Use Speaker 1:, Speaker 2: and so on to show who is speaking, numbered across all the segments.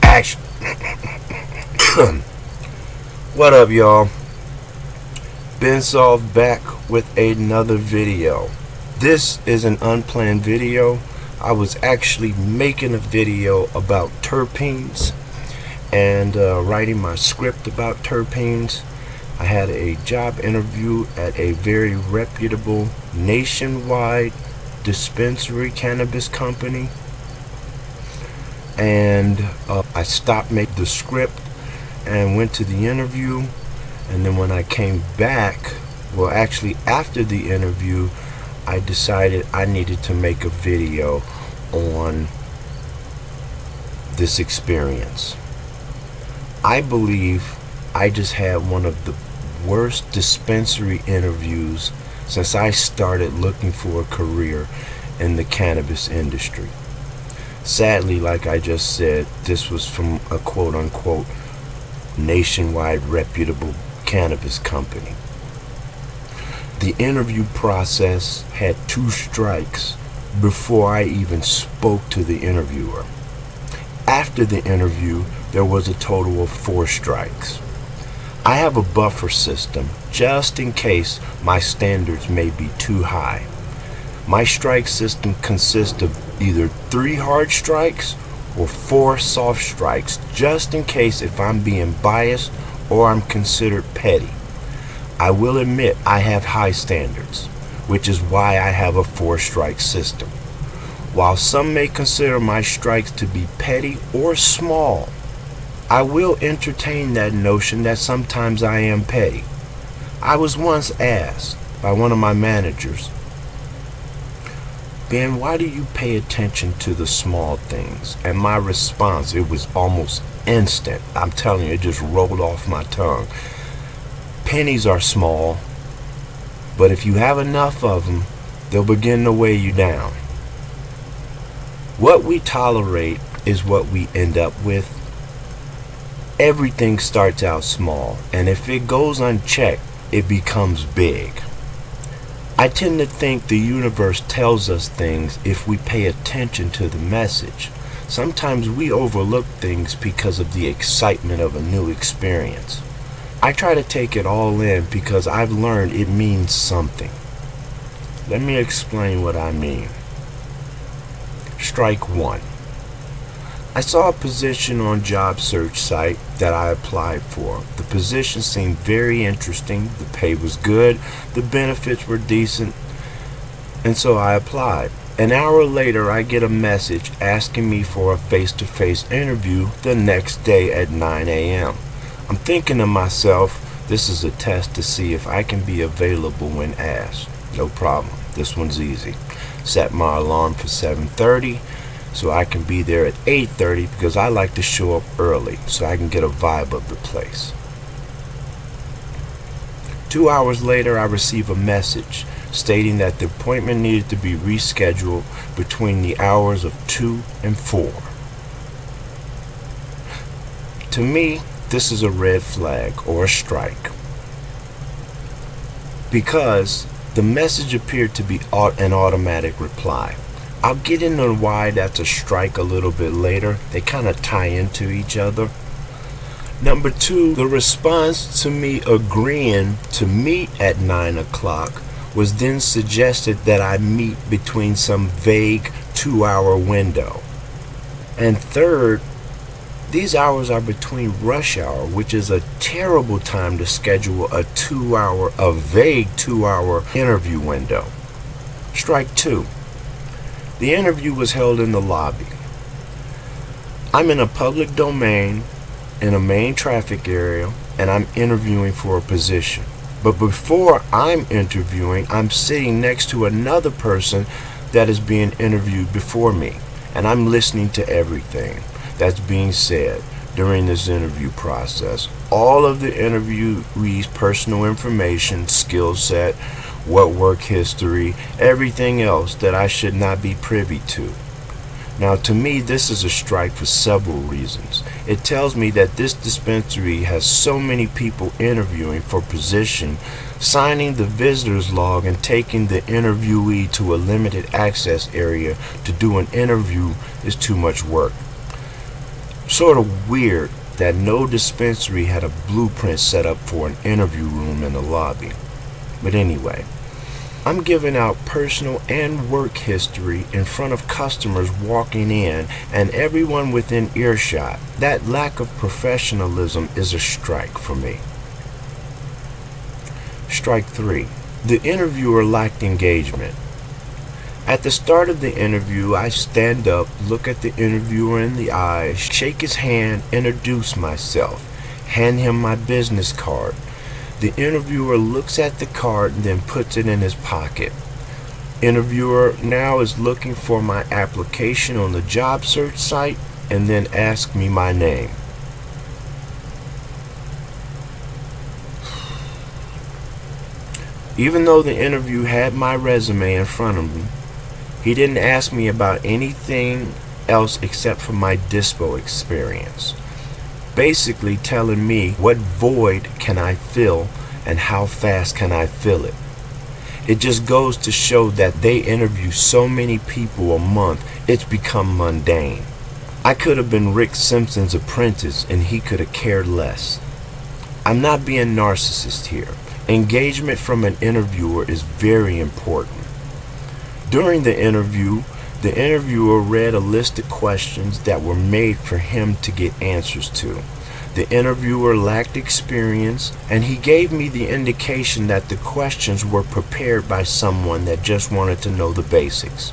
Speaker 1: Action. What up, y'all? Ben Solved back with another video. This is an unplanned video. I was actually making a video about terpenes and writing my script about terpenes. I had a job interview at a very reputable nationwide dispensary cannabis company, and I stopped making the script and went to the interview. And then when I came back, well, actually after the interview, I decided I needed to make a video on this experience. I believe I just had one of the worst dispensary interviews since I started looking for a career in the cannabis industry. Sadly, like I just said, this was from a quote-unquote nationwide reputable cannabis company. The interview process had 2 strikes before I even spoke to the interviewer. After the interview, there was a total of 4 strikes. I have a buffer system just in case my standards may be too high. My strike system consists of either 3 hard strikes or 4 soft strikes, just in case if I'm being biased or I'm considered petty. I will admit I have high standards, which is why I have a 4-strike system. While some may consider my strikes to be petty or small, I will entertain that notion that sometimes I am petty. I was once asked by one of my managers, "Ben, why do you pay attention to the small things?" And my response, it was almost instant. I'm telling you, it just rolled off my tongue. Pennies are small, but if you have enough of them, they'll begin to weigh you down. What we tolerate is what we end up with. Everything starts out small, and if it goes unchecked, it becomes big. I tend to think the universe tells us things if we pay attention to the message. Sometimes we overlook things because of the excitement of a new experience. I try to take it all in because I've learned it means something. Let me explain what I mean. Strike 1. I saw a position on job search site that I applied for. The position seemed very interesting. The pay was good. The benefits were decent. And so I applied. An hour later, I get a message asking me for a face-to-face interview the next day at 9 a.m. I'm thinking to myself, this is a test to see if I can be available when asked. No problem. This one's easy. Set my alarm for 7:30. So I can be there at 8:30 because I like to show up early so I can get a vibe of the place. 2 hours later, I receive a message stating that the appointment needed to be rescheduled between the hours of 2 and 4. To me, this is a red flag or a strike because the message appeared to be an automatic reply. I'll get into why that's a strike a little bit later. They kind of tie into each other. Number 2, the response to me agreeing to meet at 9 o'clock was then suggested that I meet between some vague 2-hour window. And third, these hours are between rush hour, which is a terrible time to schedule a vague 2-hour interview window. Strike 2. The interview was held in the lobby. I'm in a public domain in a main traffic area, and I'm interviewing for a position. But before I'm interviewing, I'm sitting next to another person that is being interviewed before me, and I'm listening to everything that's being said during this interview process. All of the interviewee's personal information, skill set, what work history, everything else that I should not be privy to. Now, to me, this is a strike for several reasons. It tells me that this dispensary has so many people interviewing for position, signing the visitor's log and taking the interviewee to a limited access area to do an interview is too much work. Sort of weird that no dispensary had a blueprint set up for an interview room in the lobby. But anyway, I'm giving out personal and work history in front of customers walking in and everyone within earshot. That lack of professionalism is a strike for me. Strike 3. The interviewer lacked engagement. At the start of the interview, I stand up, look at the interviewer in the eye, shake his hand, introduce myself, hand him my business card. The interviewer looks at the card and then puts it in his pocket. Interviewer now is looking for my application on the job search site and then asks me my name. Even though the interview had my resume in front of me, he didn't ask me about anything else except for my dispo experience. Basically telling me what void can I fill and how fast can I fill it. It just goes to show that they interview so many people a month, it's become mundane. I could have been Rick Simpson's apprentice and he could have cared less. I'm not being narcissist here. Engagement from an interviewer is very important. During the interview, the interviewer read a list of questions that were made for him to get answers to. The interviewer lacked experience, and he gave me the indication that the questions were prepared by someone that just wanted to know the basics.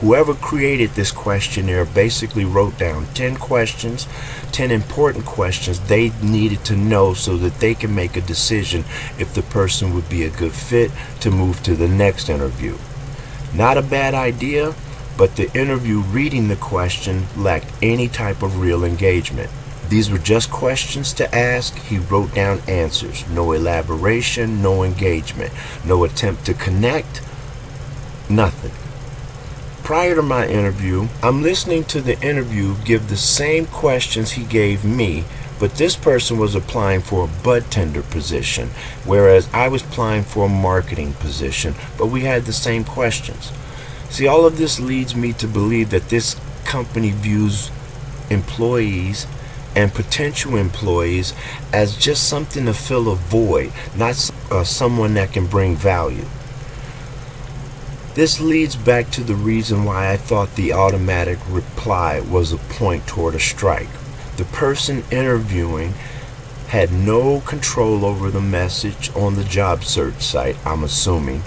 Speaker 1: Whoever created this questionnaire basically wrote down 10 questions, 10 important questions they needed to know so that they can make a decision if the person would be a good fit to move to the next interview. Not a bad idea, but the interview reading the question lacked any type of real engagement. These were just questions to ask. He wrote down answers. No elaboration, no engagement, no attempt to connect, nothing. Prior to my interview, I'm listening to the interview give the same questions he gave me, but this person was applying for a bud tender position, whereas I was applying for a marketing position, but we had the same questions. See, all of this leads me to believe that this company views employees and potential employees as just something to fill a void, not someone that can bring value. This leads back to the reason why I thought the automatic reply was a point toward a strike. The person interviewing had no control over the message on the job search site, I'm assuming.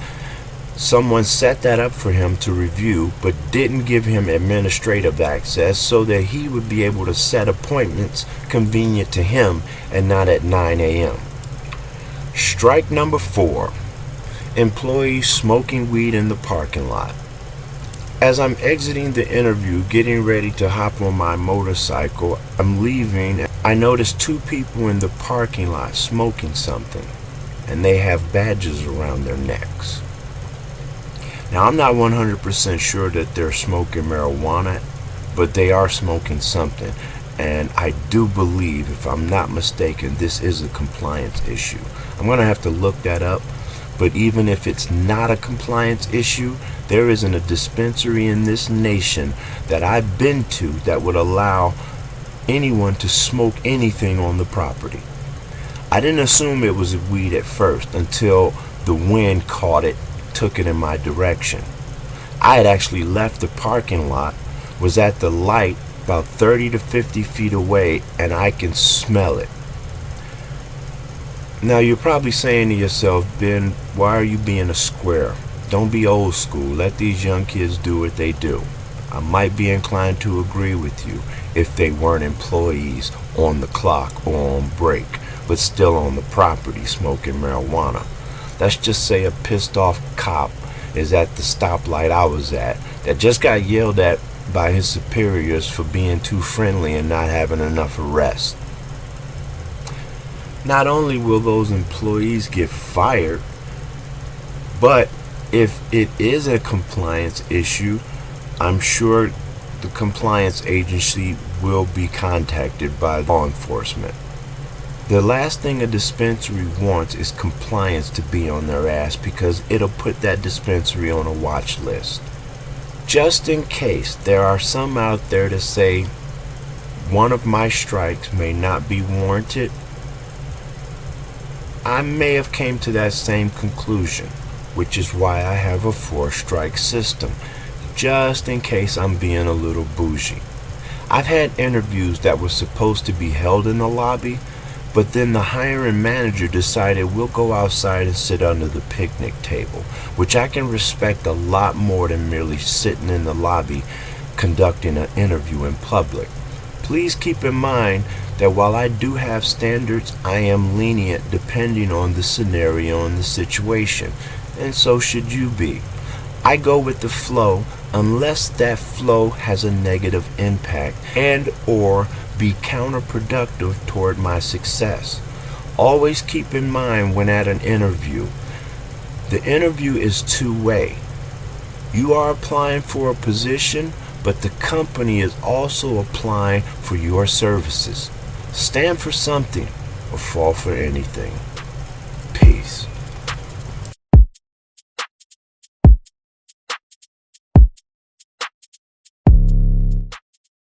Speaker 1: Someone set that up for him to review, but didn't give him administrative access so that he would be able to set appointments convenient to him and not at 9 a.m. Strike number 4. Employees smoking weed in the parking lot. As I'm exiting the interview, getting ready to hop on my motorcycle, I'm leaving. I notice 2 people in the parking lot smoking something, and they have badges around their necks. Now, I'm not 100% sure that they're smoking marijuana, but they are smoking something. And I do believe, if I'm not mistaken, this is a compliance issue. I'm going to have to look that up. But even if it's not a compliance issue, there isn't a dispensary in this nation that I've been to that would allow anyone to smoke anything on the property. I didn't assume it was weed at first until the wind caught it, took it in my direction. I had actually left the parking lot, was at the light about 30 to 50 feet away, and I can smell it. Now you're probably saying to yourself, Ben, why are you being a square? Don't be old school. Let these young kids do what they do. I might be inclined to agree with you if they weren't employees on the clock or on break, but still on the property smoking marijuana. Let's just say a pissed off cop is at the stoplight I was at that just got yelled at by his superiors for being too friendly and not having enough arrest. Not only will those employees get fired, but if it is a compliance issue, I'm sure the compliance agency will be contacted by law enforcement. The last thing a dispensary wants is compliance to be on their ass, because it'll put that dispensary on a watch list. Just in case there are some out there to say one of my strikes may not be warranted, I may have came to that same conclusion, which is why I have a 4-strike system, just in case I'm being a little bougie. I've had interviews that were supposed to be held in the lobby, but then the hiring manager decided we'll go outside and sit under the picnic table, which I can respect a lot more than merely sitting in the lobby conducting an interview in public. Please keep in mind that while I do have standards, I am lenient depending on the scenario and the situation, and so should you be. I go with the flow unless that flow has a negative impact and or be counterproductive toward my success. Always keep in mind when at an interview, the interview is two-way. You are applying for a position, but the company is also applying for your services. Stand for something or fall for anything.